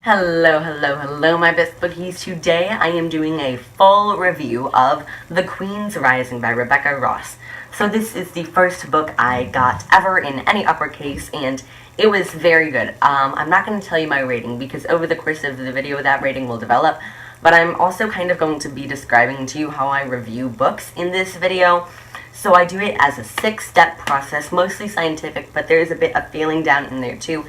Hello, my best bookies. Today I am doing a full review of The Queen's Rising by Rebecca Ross. So this is the first book I got ever in any uppercase, and it was very good. I'm not going to tell you my rating because over the course of the video that rating will develop, but I'm also kind of going to be describing to you how I review books in this video. So I do it as a 6-step process, mostly scientific, but there is a bit of feeling down in there too.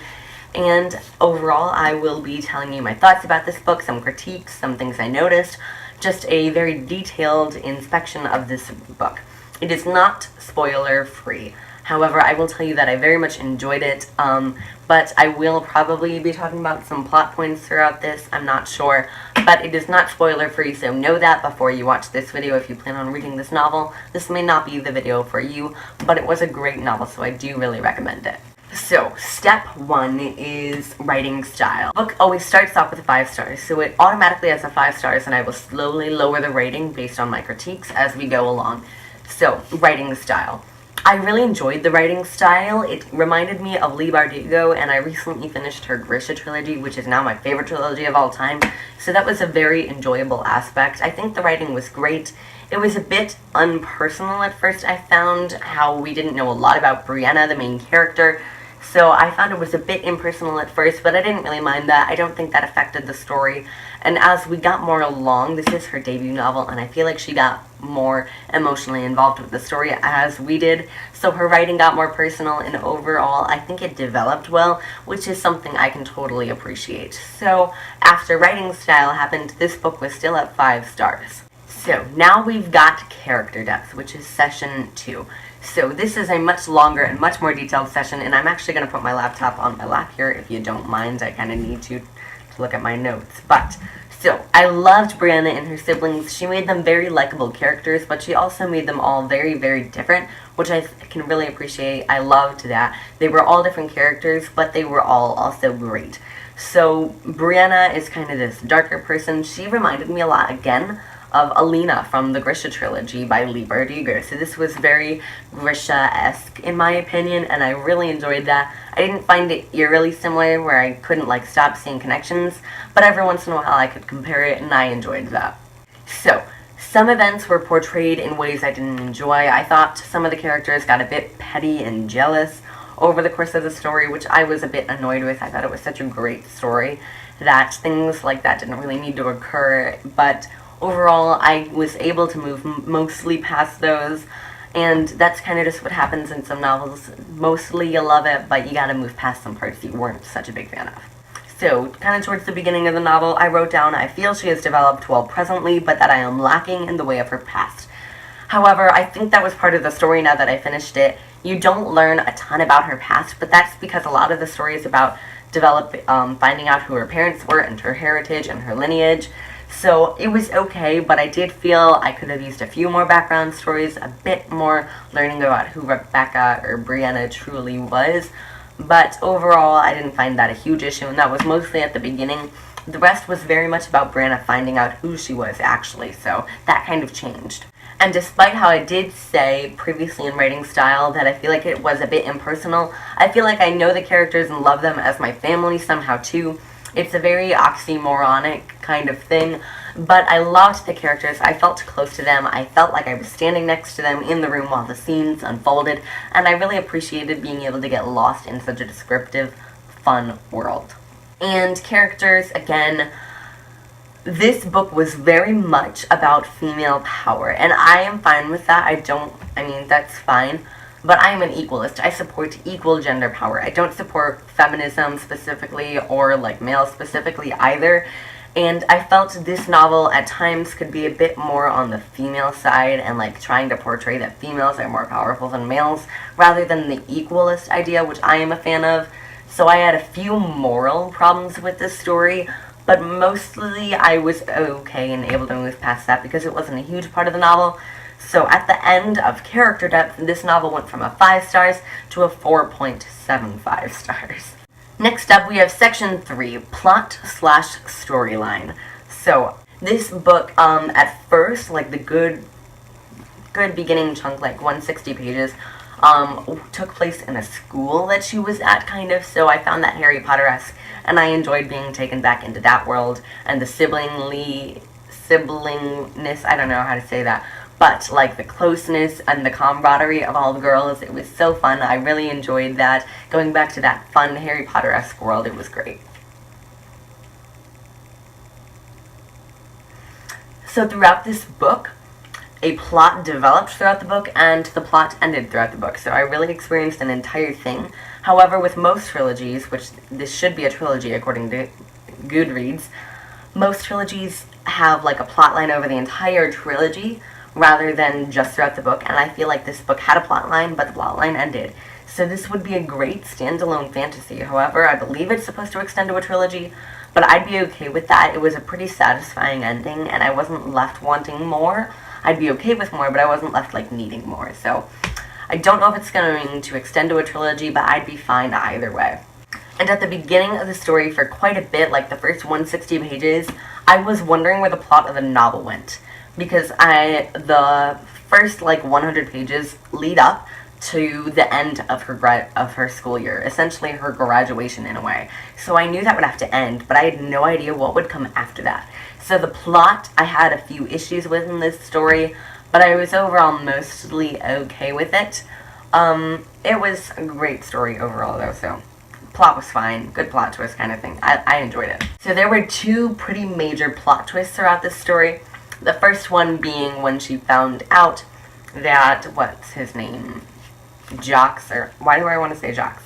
And overall, I will be telling you my thoughts about this book, some critiques, some things I noticed, just a very detailed inspection of this book. It is not spoiler-free. However, I will tell you that I very much enjoyed it, but I will probably be talking about some plot points throughout this, I'm not sure. But it is not spoiler-free, so know that before you watch this video if you plan on reading this novel. This may not be the video for you, but it was a great novel, so I do really recommend it. So, step 1 is writing style. The book always starts off with 5 stars, so it automatically has a 5 stars, and I will slowly lower the rating based on my critiques as we go along. So, writing style. I really enjoyed the writing style. It reminded me of Leigh Bardugo, and I recently finished her Grisha trilogy, which is now my favorite trilogy of all time, so that was a very enjoyable aspect. I think the writing was great. It was a bit unpersonal at first. I found how we didn't know a lot about Brianna, the main character, so I found it was a bit impersonal at first, but I didn't really mind that. I don't think that affected the story. And as we got more along, this is her debut novel, and I feel like she got more emotionally involved with the story as we did. So her writing got more personal, and overall, I think it developed well, which is something I can totally appreciate. So after writing style happened, this book was still at 5 stars. So now we've got character depth, which is session 2. So this is a much longer and much more detailed session, and I'm actually going to put my laptop on my lap here if you don't mind. I kind of need to look at my notes. But, so, I loved Brianna and her siblings. She made them very likable characters, but she also made them all very, very different, which I can really appreciate. I loved that. They were all different characters, but they were all also great. So, Brianna is kind of this darker person. She reminded me a lot, again, of Alina from the Grisha trilogy by Leigh Bardugo. So this was very Grisha-esque in my opinion, and I really enjoyed that. I didn't find it eerily similar where I couldn't stop seeing connections, but every once in a while I could compare it, and I enjoyed that. So, some events were portrayed in ways I didn't enjoy. I thought some of the characters got a bit petty and jealous over the course of the story, which I was a bit annoyed with. I thought it was such a great story that things like that didn't really need to occur, but overall, I was able to move mostly past those, and that's kind of just what happens in some novels. Mostly you love it, but you gotta move past some parts you weren't such a big fan of. So, kind of towards the beginning of the novel, I wrote down, I feel she has developed well presently, but that I am lacking in the way of her past. However, I think that was part of the story now that I finished it. You don't learn a ton about her past, but that's because a lot of the story is about finding out who her parents were and her heritage and her lineage. So it was okay, but I did feel I could have used a few more background stories, a bit more learning about who Rebecca or Brianna truly was. But overall, I didn't find that a huge issue, and that was mostly at the beginning. The rest was very much about Brianna finding out who she was actually, so that kind of changed. And despite how I did say previously in writing style that I feel like it was a bit impersonal, I feel like I know the characters and love them as my family somehow too. It's a very oxymoronic kind of thing, but I loved the characters. I felt close to them. I felt like I was standing next to them in the room while the scenes unfolded, and I really appreciated being able to get lost in such a descriptive, fun world. And characters, again, this book was very much about female power, and I am fine with that. That's fine. But I am an equalist. I support equal gender power. I don't support feminism specifically or male specifically either. And I felt this novel at times could be a bit more on the female side and trying to portray that females are more powerful than males rather than the equalist idea, which I am a fan of. So I had a few moral problems with this story, but mostly I was okay and able to move past that because it wasn't a huge part of the novel. So at the end of character depth, this novel went from a 5 stars to a 4.75 stars. Next up, we have section 3, plot/storyline. So this book, at first, the good beginning chunk, 160 pages, took place in a school that she was at, kind of, so I found that Harry Potter-esque, and I enjoyed being taken back into that world, and the siblingness, I don't know how to say that, but like the closeness and the camaraderie of all the girls, it was so fun. I really enjoyed that. Going back to that fun Harry Potter-esque world, it was great. So throughout this book, a plot developed throughout the book, and the plot ended throughout the book. So I really experienced an entire thing. However, with most trilogies, which this should be a trilogy according to Goodreads, most trilogies have like a plot line over the entire trilogy rather than just throughout the book, and I feel like this book had a plot line, but the plot line ended. So this would be a great standalone fantasy. However, I believe it's supposed to extend to a trilogy, but I'd be okay with that. It was a pretty satisfying ending, and I wasn't left wanting more. I'd be okay with more, but I wasn't left like needing more. So I don't know if it's going to extend to a trilogy, but I'd be fine either way. And at the beginning of the story, for quite a bit, like the first 160 pages, I was wondering where the plot of the novel went. Because the first like 100 pages lead up to the end of her school year, essentially her graduation in a way. So I knew that would have to end, but I had no idea what would come after that. So the plot, I had a few issues with in this story, but I was overall mostly okay with it. It was a great story overall though, so plot was fine, good plot twist kind of thing. I enjoyed it. So there were two pretty major plot twists throughout this story. The first one being when she found out that, what's his name? Jacques, or why do I want to say Jacques?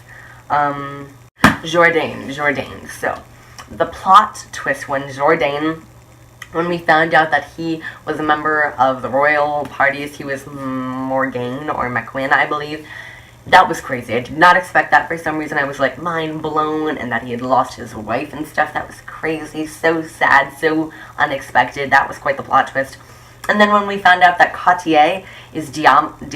Jourdain. So, the plot twist when we found out that he was a member of the royal parties, he was Morgaine or McQueen, I believe. That was crazy. I did not expect that. For some reason I was like mind blown, and that he had lost his wife and stuff. That was crazy, so sad, so unexpected. That was quite the plot twist. And then when we found out that Gautier is Diaramitz,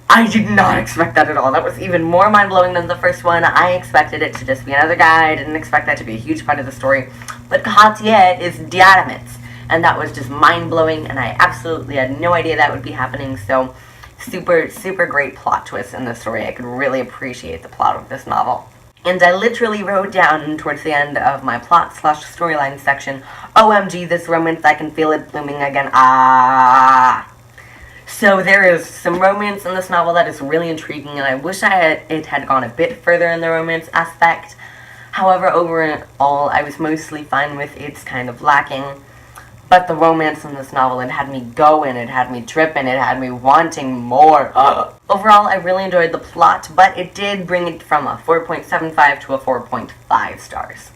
I did not expect that at all. That was even more mind blowing than the first one. I expected it to just be another guy. I didn't expect that to be a huge part of the story. But Gautier is Diaramitz, and that was just mind blowing, and I absolutely had no idea that would be happening. So super great plot twist in this story. I could really appreciate the plot of this novel. And I literally wrote down towards the end of my plot/storyline section, OMG, this romance, I can feel it blooming again. Ah. So there is some romance in this novel that is really intriguing, and I wish it had gone a bit further in the romance aspect. However, overall, I was mostly fine with its kind of lacking. But the romance in this novel, it had me going, it had me tripping, it had me wanting more. Overall, I really enjoyed the plot, but it did bring it from a 4.75 to a 4.5 stars.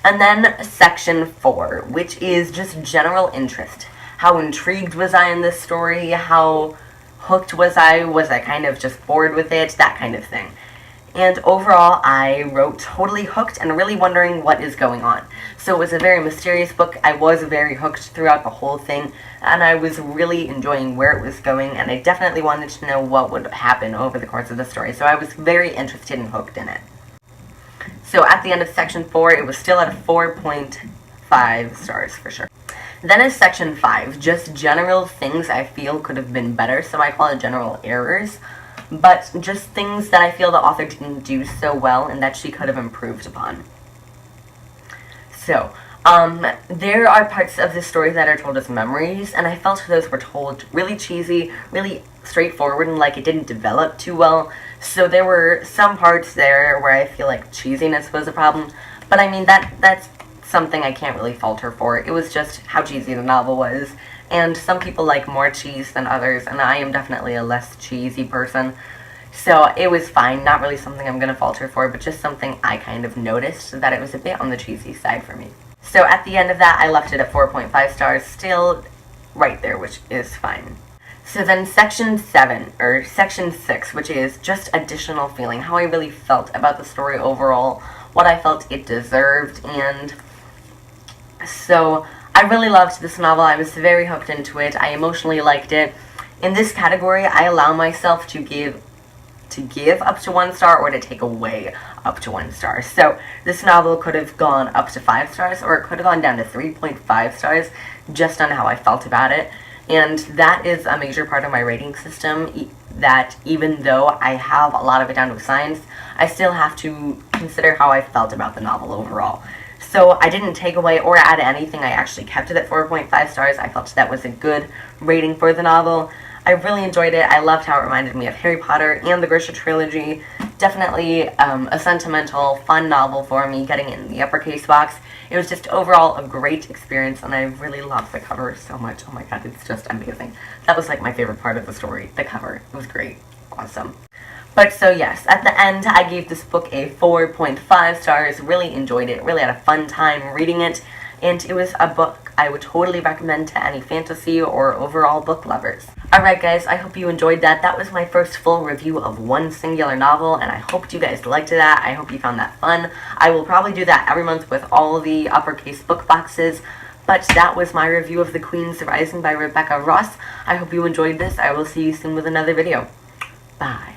And then section 4, which is just general interest. How intrigued was I in this story? How hooked was I? Was I kind of just bored with it? That kind of thing. And overall, I wrote totally hooked and really wondering what is going on. So it was a very mysterious book. I was very hooked throughout the whole thing, and I was really enjoying where it was going, and I definitely wanted to know what would happen over the course of the story. So I was very interested and hooked in it. So at the end of section 4, it was still at a 4.5 stars for sure. Then is section 5, just general things I feel could have been better, so I call it general errors. But just things that I feel the author didn't do so well and that she could have improved upon. So, there are parts of this story that are told as memories, and I felt those were told really cheesy, really straightforward, and like it didn't develop too well. So there were some parts there where I feel like cheesiness was a problem, but I mean, that's something I can't really fault her for. It was just how cheesy the novel was. And some people like more cheese than others, and I am definitely a less cheesy person. So it was fine, not really something I'm going to fault her for, but just something I kind of noticed that it was a bit on the cheesy side for me. So at the end of that, I left it at 4.5 stars, still right there, which is fine. So then section 6, which is just additional feeling, how I really felt about the story overall, what I felt it deserved, and so I really loved this novel. I was very hooked into it. I emotionally liked it. In this category, I allow myself to give up to 1 star or to take away up to 1 star. So this novel could have gone up to 5 stars, or it could have gone down to 3.5 stars, just on how I felt about it. And that is a major part of my rating system, that even though I have a lot of it down to a science, I still have to consider how I felt about the novel overall. So I didn't take away or add anything. I actually kept it at 4.5 stars. I felt that was a good rating for the novel. I really enjoyed it. I loved how it reminded me of Harry Potter and the Grisha trilogy. Definitely a sentimental, fun novel for me, getting in the uppercase box. It was just overall a great experience, and I really loved the cover so much. Oh my god, it's just amazing. That was like my favorite part of the story, the cover. It was great. Awesome. But so yes, at the end, I gave this book a 4.5 stars. Really enjoyed it. Really had a fun time reading it. And it was a book I would totally recommend to any fantasy or overall book lovers. Alright guys, I hope you enjoyed that. That was my first full review of one singular novel, and I hope you guys liked that. I hope you found that fun. I will probably do that every month with all the uppercase book boxes. But that was my review of The Queen's Rising by Rebecca Ross. I hope you enjoyed this. I will see you soon with another video. Bye.